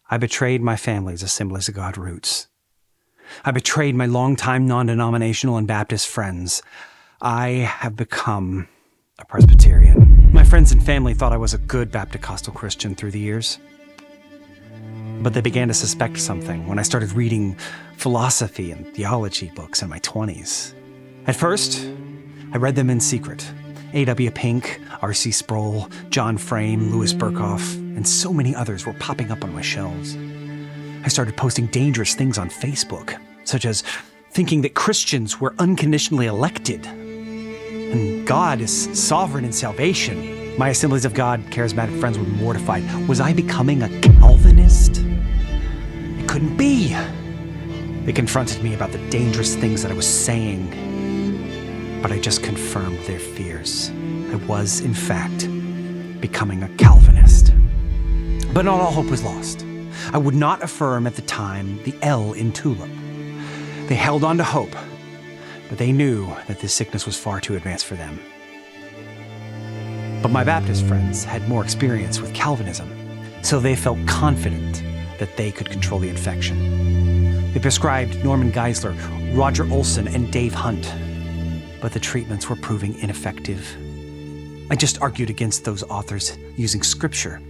I betrayed my family's Assemblies of God roots. I betrayed my longtime non-denominational and Baptist friends. I have become a Presbyterian. My friends and family thought I was a good Baptist Christian through the years. But they began to suspect something when I started reading philosophy and theology books in my 20s. At first, I read them in secret. A.W. Pink, R.C. Sproul, John Frame, Louis Berkhoff, and so many others were popping up on my shelves. I started posting dangerous things on Facebook, such as thinking that Christians were unconditionally elected, and God is sovereign in salvation. My Assemblies of God charismatic friends were mortified. Was I becoming a Calvinist? It couldn't be. They confronted me about the dangerous things that I was saying, but I just confirmed their fears. I was, in fact, becoming a Calvinist. But not all hope was lost. I would not affirm at the time the L in tulip. They held on to hope, but they knew that this sickness was far too advanced for them. But my Baptist friends had more experience with Calvinism, so they felt confident that they could control the infection. They prescribed Norman Geisler, Roger Olson, and Dave Hunt, but the treatments were proving ineffective. I just argued against those authors using scripture.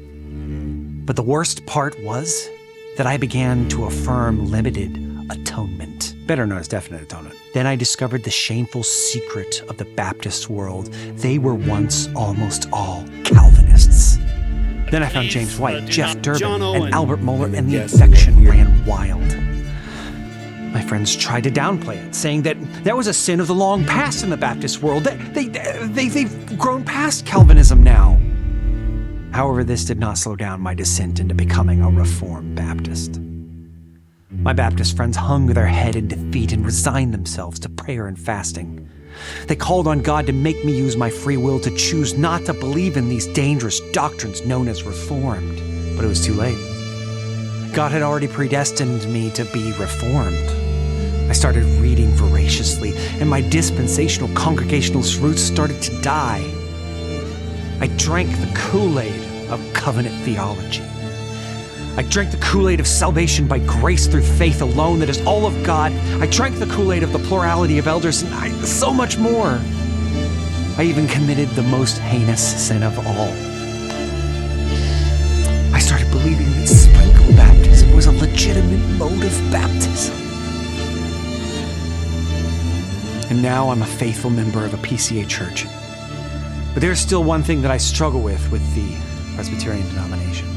But the worst part was that I began to affirm limited atonement, better known as definite atonement. Then I discovered the shameful secret of the Baptist world. They were once almost all Calvinists. Then I found James White, Jeff Durbin, and Albert Mohler, and the infection ran wild. My friends tried to downplay it, saying that that was a sin of the long past in the Baptist world. They've grown past Calvinism now. However, this did not slow down my descent into becoming a Reformed Baptist. My Baptist friends hung their head in defeat and resigned themselves to prayer and fasting. They called on God to make me use my free will to choose not to believe in these dangerous doctrines known as Reformed. But it was too late. God had already predestined me to be Reformed. I started reading voraciously, and my dispensational congregationalist roots started to die. I drank the Kool-Aid of covenant theology. I drank the Kool-Aid of salvation by grace through faith alone that is all of God. I drank the Kool-Aid of the plurality of elders, and so much more. I even committed the most heinous sin of all. I started believing that sprinkle baptism was a legitimate mode of baptism. And now I'm a faithful member of a PCA church. But there's still one thing that I struggle with the Presbyterian denomination.